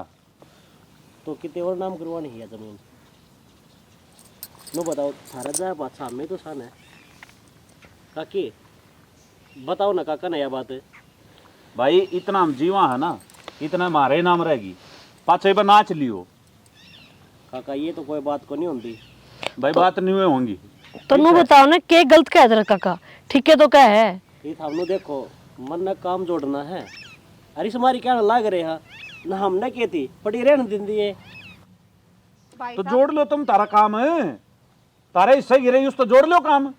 तो कितने और नाम करवानी है जमीन? नो बताओ थारा जाए बात सामने तो सान है। काकी बताओ ना काका ना यह बात है। भाई इतना हम जीवा है ना, इतना हमारे नाम रहेगी, पाछे पर नाच लियो। काका ये तो कोई बात को नहीं होती। भाई बात नहीं हुए होंगी। तो नु बताओ ना के गलत कह दे काका, ठीक है तो क्या है? ये हमने देखो मन में काम जोड़ना है। अरे हमारी क्या लाग रहे हैं ना हमने की थी पड़ी रहने दिन दिए। तो जोड़ लो तुम, तारा काम है, तारे हिस्से गिरे उस तो जोड़ लो काम।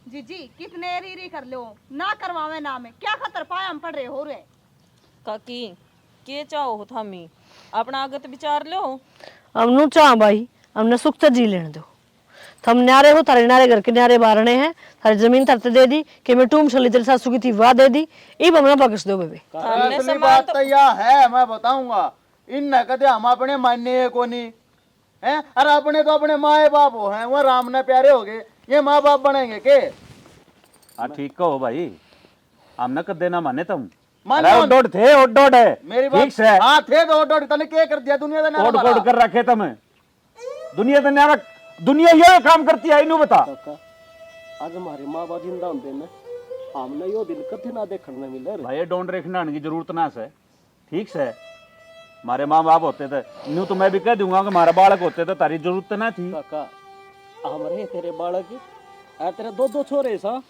जी कितने री कर लो ना करवावे ना में क्या खतर पाए हम पड़ रहे हो रे। काकी के चाहो थामी अपना आगत विचार लो। हमनु चाह भाई, हमने सुख से जी लेने दो। थम न्यारे हो, थारे न्यारे घर के न्यारे बारने हैं, थारी जमीन तरते दे दी कि मैं टूम छली तेरी सासू की थी वाह दे दी, इब हमने बख्श दो बेबे। असली बात तो यह है, मैं बताऊंगा इन न कदे हम अपने मान्य को नहीं है। अरे अपने तो अपने माए बाप हो हैं, वो राम ने प्यारे हो गए, ये माँ बाप बनेंगे के? हाँ ठीक कहो भाई, हमने कद देना माने तुम। माने अरे ओड थे, ओड है मेरी ठीक बात। से। हाँ थे तो ओड तने क्या कर दिया दुनिया ने? ओड कोड कर रखे तुम, दुनिया तो न्यारा, दुनिया ये काम करती है इन्हों बता। काका आज हमारे माँ बाप जिंदा होते ना, हमने यो दिन कथे ना देखने मिले रे। भाई डोंट रखना की जरूरत ना से, ठीक से। हमारे माँ बाप होते थे न्यू तो मैं भी कह दूंगा कि हमारा बालक होते थे, तारी जरूरत ना थी। काका हमारे तेरे बालक आ तेरे दो दो छोरे सा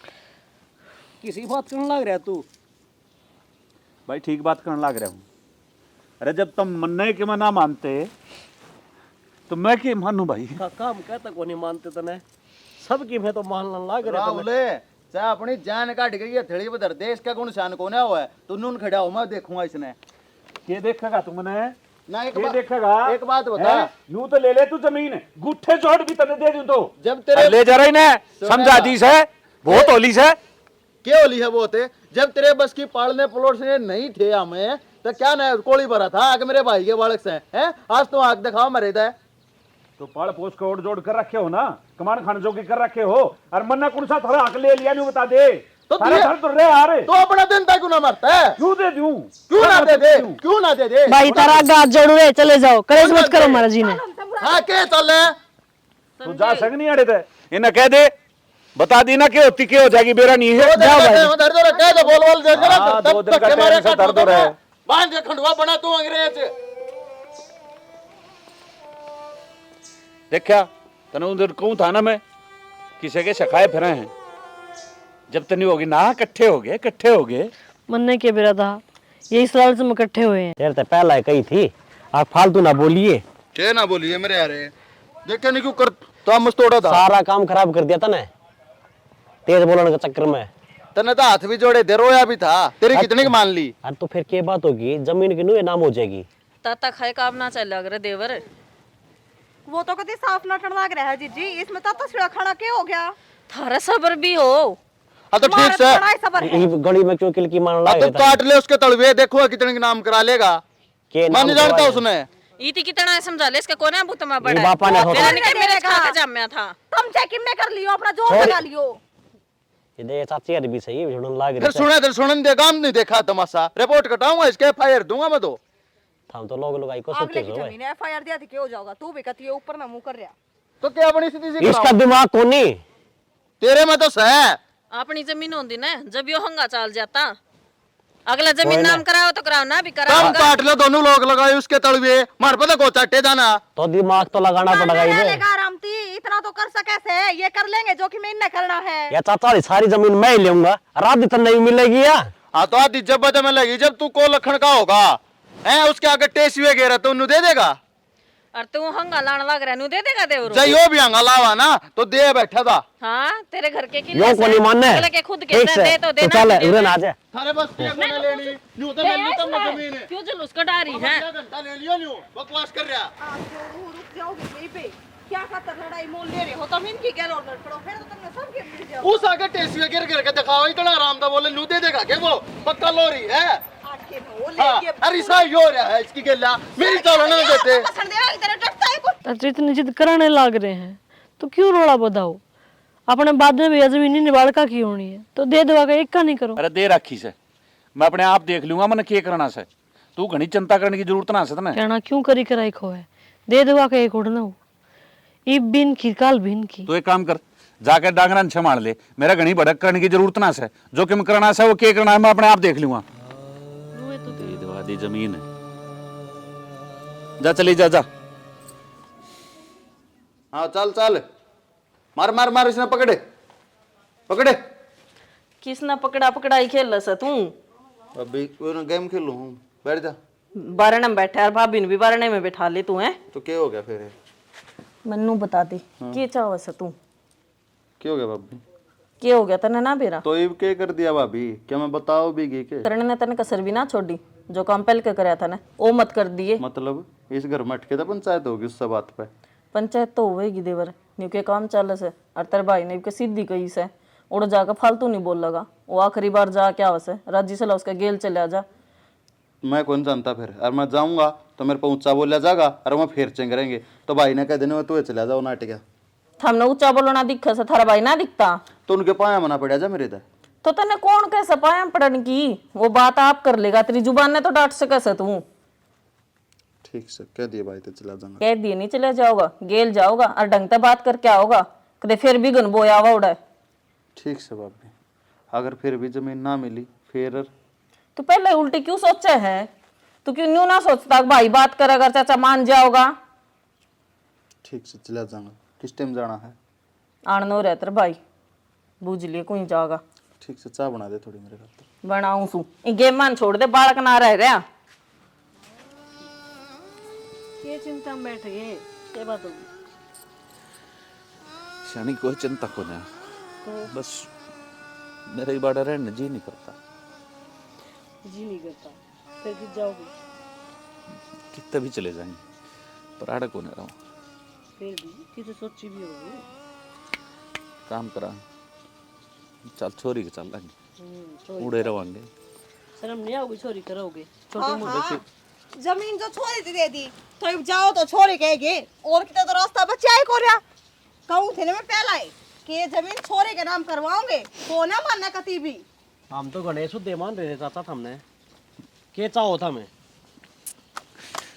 किसी बात करने लग रहा तू। भाई ठीक बात करने लग रहा हूँ। अरे जब तुम मन्ने के मना मानते तो मैं क्या मानू भाई? काका हम कहता को नहीं मानते तने, सबकी मैं तो मानने लग रहा था। बोले चाहे अपनी जान काट गई है थड़ी बदर देश का गुण शान कोने हुआ है, तू नून खड़ा हो मैं देखूंगा इसने। ये देखेगा तुमने ना ये देखेगा? एक बात बता, यूं तो ले ले तू जमीन, गुट्ठे जोड़ भी तने दे दूं तो। जब तेरे ले जा रही ने समझा दी से बहुत होली से क्या होली है वो थे, जब तेरे बस की पालने पलोस से नहीं थे हमें तो क्या ना कोड़ी भरा था आगे मेरे भाई के बालक से हैं। आज तो आग दिखाओ मरे था तो पढ़ पोस के ओढ़ जोड़ कर रखे हो ना, कमान खान जोगी कर रखे हो, और मन्ना कौन सा थोड़ा हक ले लिया नहीं बता दे। तो सारा घर तो रे आ रे, तो अपना दिन तक क्यों ना मरता है? क्यों दे दूं? क्यों ना दे दे? क्यों ना दे दे? भाई तारा गात जोड़ू रे, चले जाओ, करेज मत करो महाराज जी ने। हाँ के चल तू जा सक नहीं अड़े थे इन्हें कह दे, बता दी ना कि होती क्या हो जाएगी, बेरा नहीं है। जाओ भाई दर्द हो कह दो बोल बोल दे जरा। हाँ, 2 दिन का टाइम से दर्द हो रहा है। बांध के खंडवा बना तू अंग्रेज। देखा तने उधर कहूं था ना मैं किसी के सखाए फिरे हैं, जब तनी होगी ना इकट्ठे हो गए मन्ने के बेरा था, यही साल से हम इकट्ठे हुए हैं। तेरे तो पहला कही थी, आप फालतू ना बोलिए। के ना बोलिए मेरे यारे, देखे नहीं क्यों कर तो हम तोड़ा था। सारा काम खराब कर दिया था ना तेज बोलने के चक्कर में। तने तो हाथ भी जोड़े दे, रोया भी था, तेरी कितनी की मान ली? अरे तो फिर क्या बात होगी, जमीन की नुए नाम हो जाएगी। ताता खाए काम ना चल लग रहा देवर। वो तो कभी साफ ना ठंड लग रहा है जीजी, इसमें तो छिड़ा खाना क्या हो गया? थारा सबर भी हो। हाँ तो ठीक से बड़ा ही सबर है। ये गली में क्यों किलकी मारने हाँ लगा तो काट ले उसके तलवे, देखो कितने के नाम करा लेगा। के मैं नहीं जानता उसने। इति कितना समझा ले इसका कोना बुतमा बड़ा ये बापा ने है। होता मेरा निकल मेरे खा के जम्या था। तुम चेकिंग में कर लियो, अपना जोर लगा लियो। ये दे चाची यार भी सही झुड़न लाग फिर रही सुने सुनन दे, काम नहीं देखा तमाशा, रिपोर्ट कटाऊंगा इसके, FIR दूंगा मैं तो। हम तो लोग आई को अगले सोचे की हो भाई। जमीन है, FIR दिया थी क्या हो जाएगा? तू भी कहती है ऊपर ना मुंह कर रहा। तो क्या अपनी स्थिति से इसका कराऊं? दिमाग कोनी तेरे में तो सह। अपनी जमीन होती ना जब यो हंगा चाल जाता, अगला जमीन नाम कराओ तो कराओ ना भी कराओ। कम काट लो दोनों लोग लगाए उसके तलवे, मार पता को चाटे जाना। तो दिमाग तो लगाना पड़ेगा इधर। लेगा रामती, इतना तो कर सके से, ये कर लेंगे जो कि मैं इन्हें करना है। या चाचा सारी जमीन मैं ही लूंगा, रात तो नहीं मिलेगी या। हाँ तो आधी जब बदे में लगी, जब तू को लखन का होगा है उसके आगे टेस्ट हुए गेरा तो उन्हें दे देगा। और तू हंगा लाने लग रहा नु दे देगा देवरो। जयो भी हंगा लावा ना तो दे बैठा था। हाँ तेरे घर के यो को नहीं मानना है। अगले के खुद के ठीक दे से तो तो देना। चल उधर आ जा। थारे बस क्या कोने लेनी, न्यू तो मिलनी तब ना जमीन है। क्यों जुलूस कटा रही है? आधा घंटा ले लियो न्यू, बकवास कर रहा। आप जो रुक जाओगे यहीं पे, क्या खातर लड़ाई मोल ले रहे हो? तुम इनकी क्या लड़ पड़ो, फिर तो तुमने सब के मिल जाओ। उस आगे टेस्ट हुए गिर गिर के दिखाओ, इतना आराम था बोले न्यू दे देगा क्या वो? पक्का लोरी है। आके न वो हाँ, लेके अरे सही हो रहा है इसकी गेला, मेरी चालों नहीं देते। पसंद है इधर डरता है कुछ। चाचा इतनी जिद कराने लग रहे हैं तो क्यों रोड़ा बधाओ? अपने बाद में भी जमीन नहीं बाड़का की होनी है तो दे दवा का एक का नहीं करो। अरे दे रखी से मैं अपने आप देख लूंगा, मैंने क्या करना से, तू घनी चिंता करने की जरूरत ना से तने। कहना क्यों करी कराई खो है, दे दवा का एक उड़ना हो, इब बिन की काल बिन की। तो एक काम कर, जाकर डांगरा छे मार ले, मेरा घनी भड़क करने की जरूरत ना से, जो कि मैं करना से वो क्या करना है मैं अपने आप देख लूंगा। दे दवा दी जमीन है, जा चली जा जा। हाँ चल चल, मार मार मार, इसने पकड़े पकड़े। किसने पकड़ा पकड़ाई खेल सा तू? अभी कोई गेम खेलूं हूँ, बैठ जा। बारने में बैठा है और भाभी ने भी बारने में बैठा ले तू है। तो क्या हो गया फिर? मन्नू बता दे क्या चाहो से तू? क्या हो गया भाभी? क्या हो गया तने ना बेरा? तो ये क्या कर दिया भाभी? क्या मैं बताओ भी गई के? करण ने तने कसर भी ना छोड़ी, जो काम पहले के कराया था ना वो मत कर दिए। मतलब इस घर में अटके था, पंचायत होगी उस बात पे। पंचायत तो होएगी देवर, न्यू के काम चल से और तेरे भाई ने भी सीधी कही से उड़ जाकर फालतू नहीं बोल लगा। वो आखिरी बार जा क्या वैसे राजी से ला उसका गेल चले जा। मैं कौन जानता फिर, और मैं जाऊंगा तो मेरे को ऊंचा बोला जाएगा और मैं फिर चेंगरेंगे तो भाई ने कह देने में तू चला जाओ नाटक। हमने ऊंचा बोलो ना दिखा से थारा भाई ना दिखता तो उनके पाया मना पड़ा जा मेरे इधर। तो तने कौन कैसे पाया पड़न की? वो बात आप कर लेगा, तेरी जुबान ने तो डांट से कैसे तू? ठीक से कह दिए भाई तो चला जाऊंगा। कह दिए नहीं चले जाओगा, गेल जाओगा और ढंग से बात करके आओगा, कदे फिर भी गन बोया हुआ उड़ा। ठीक से भाभी, अगर फिर भी जमीन ना मिली फिर? तू पहले उल्टी क्यों सोचे है? तू क्यों न्यू ना सोचता भाई बात कर अगर चाचा मान जाओगा? ठीक से चला जाऊंगा। किस टाइम जाना है? आनो रह तेरे भाई बूझ लिए कोई जाओगा। ठीक से चाय बना दे थोड़ी मेरे खातिर। बनाऊं सू गेम मान छोड़ दे, बालक ना रह गया। ये चिंता में बैठ गए, क्या बात होगी? शानी कोई चिंता को ना, बस मेरे बाड़ा रहने जी नहीं करता। जी नहीं करता, फिर कित जाओगे? कितने भी चले जाएंगे पर आड़ा को नहीं रहूँ। फिर भी कित सोची भी होगी। काम करा चल छोरी के चल लेंगे, उड़े रहोगे। शर्म नहीं आओगी छोरी करोगे? छोटे मोटे जमीन जो छोरी थी दे दी तो जाओ तो छोरी कहेगे और कितना तो रास्ता बचा है को रहा। कहूँ थे ना मैं पहला है कि ये जमीन छोरे के नाम करवाओगे तो ना मानना कती भी। हम तो गणेश दे मान रहे चाचा हमने के चाहो था मैं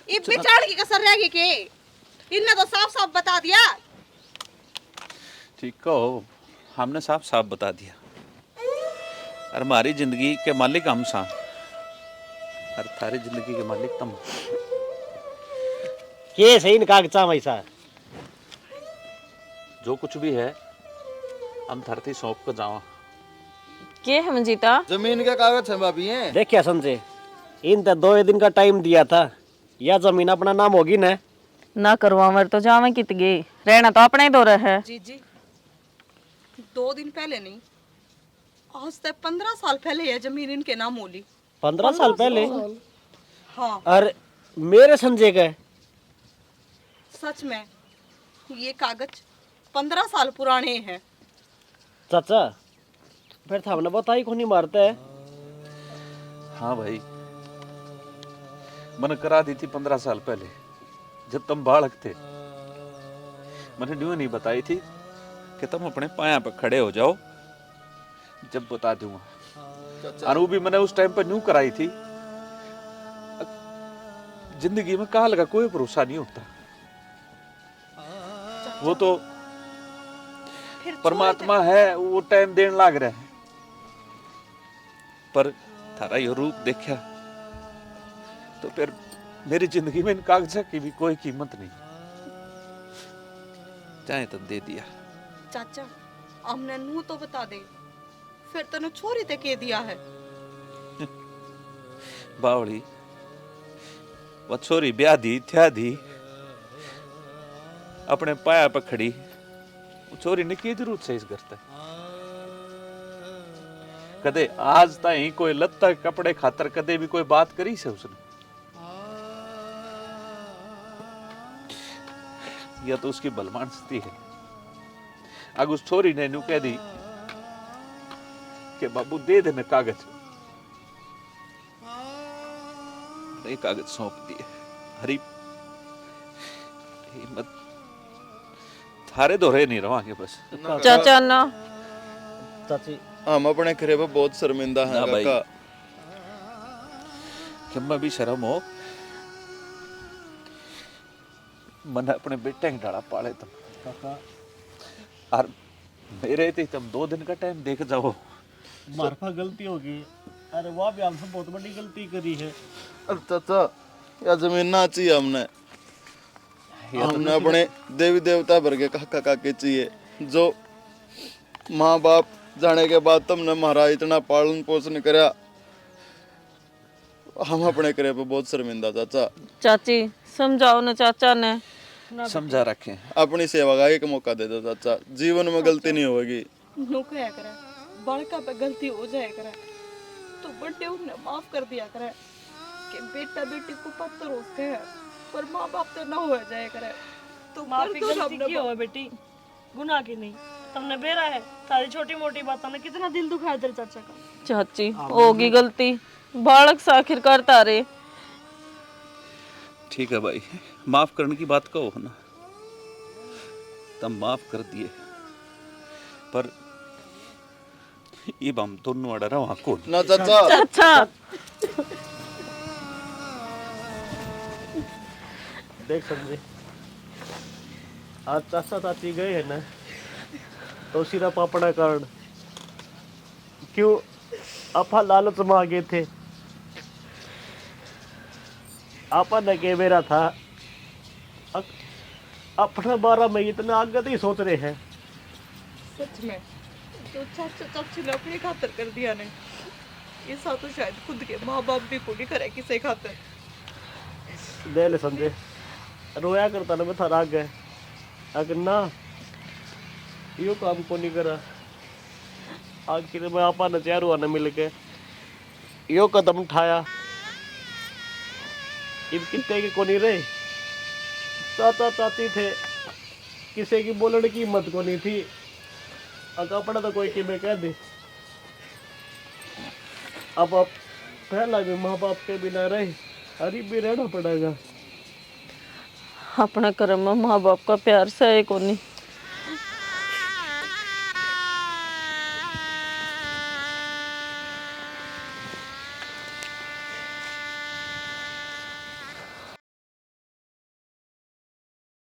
ये बिचार की कसर रहेगी के इनने तो साफ साफ बता दिया। ठीक कहो, हमने साफ साफ बता दिया और हमारी जिंदगी के मालिक हम सा और थारी जिंदगी के मालिक तुम। के सही न कागजा वैसा जो कुछ भी है हम धरती सौंप कर जावा। के हम जीता? जमीन के कागज है भाभी हैं। देखिए संजय, इन तो 2 दिन का टाइम दिया था, यह जमीन अपना नाम होगी ना? ना करवावर तो जावे कित गए, रहना तो अपने ही दो रहे। जी जी 2 दिन पहले नहीं, आज तक 15 साल पहले यह जमीन इनके नाम होली। 15 साल पहले? हाँ और मेरे संजय का सच में ये कागज 15 साल पुराने हैं। चाचा फिर तो हमने बताई को नहीं मारता है। हाँ भाई, मैंने करा दी थी 15 साल पहले जब तुम बालक थे। मैंने न्यू नहीं बताई थी कि तुम अपने पाया पर खड़े हो जाओ, जब बता दूंगा। और वो भी मैंने उस टाइम पर न्यू कराई थी। जिंदगी में काल का कोई भरोसा नहीं होता, वो तो परमात्मा है, वो टाइम देने लग रहा है। पर थारा ये रूप देखा तो फिर मेरी जिंदगी में इन कागजा की भी कोई कीमत नहीं, चाहे तो दे दिया। चाचा हमने नू तो बता दे, फिर तने छोरी ते के दिया है। बावड़ी वो छोरी ब्याह दी थया दी अपने पाया पर खड़ी, वो छोरी ने की जरूरत से इस घर तक कदे आज ताई कोई लत्ता कपड़े खातर कदे भी कोई बात करी से उसने? यह तो उसकी बलमानस्ती है। अग उस छोरी ने न्यू कह दी कि बाबू दे देना कागज, नहीं कागज सौंप दिए। हरी हिम्मत थारे दोहरे नहीं रवांगे बस। चाचा ना चाची हम अपने खरे पे बहुत शर्मिंदा हैं ना भाई, काका। कि मैं भी शर्म हो, मन अपने बेटे की डाला पाले तुम काका और मेरे थे तुम 2 दिन का टाइम देख जाओ। मारफा गलती होगी, अरे वाह भी हमसे बहुत बड़ी गलती करी है। अब चाचा या जमीन ना चाहिए हमने अपने देवी देवता भर के काका काके चाहिए, जो माँ बाप जाने के बाद तुमने महाराज इतना पालन पोषण कराया हम अपने करे पे बहुत शर्मिंदा चाचा। चाची समझाओ ना चाचा ने। समझा रखे। अपनी सेवा का एक मौका दे दो चाचा, जीवन में गलती नहीं होगी। नो कहा करे बालका पे गलती हो जाए करे तो बड़े उन्हें माफ कर दिया करे कि बेटा बेटी को पत्थर होते हैं पर माँ बाप तो ना हो जाए करे तो माफी कर दो गलती हमने की हो बेटी, गुनाह की नहीं। तुमने बेरा है सारी छोटी मोटी बातों ने कितना दिल दुखाया तेरे चाचा का। चाची होगी गलती, बालक से आखिर करता रे। ठीक है भाई, माफ करने की बात कहो ना, तब माफ कर दिए, पर ये हम दोनों अड़ा रहा वहां कौन ना चाचा। चाचा देख समझे, आज चाचा चाची गए है ना तो सिर्फ अपना कारण क्यों आपा लालच में आ गए थे। आपा न के मेरा था अपना बारे में इतना आगे ही सोच रहे हैं। सच में तो चाचा चाची ने अपनी खातर कर दिया ने, ये साथ तो शायद खुद के माँ बाप भी को नहीं करे किसी खातर। दे ले संजय, रोया करता ना मैं थारा आगे, अगर ना यो काम को नहीं करा, आखिर में आपा न चारू आने मिल के यो कदम उठाया। इन कितने के को नहीं रहे, चाचा चाची थे, किसी की बोलने की हिम्मत को नहीं थी। अगर पड़ा तो कोई कि मैं कह दे, अब आप पहला भी माँ बाप के बिना रहे, अरे भी रहना पड़ेगा। अपना कर्म में माँ बाप का प्यार से है को नहीं।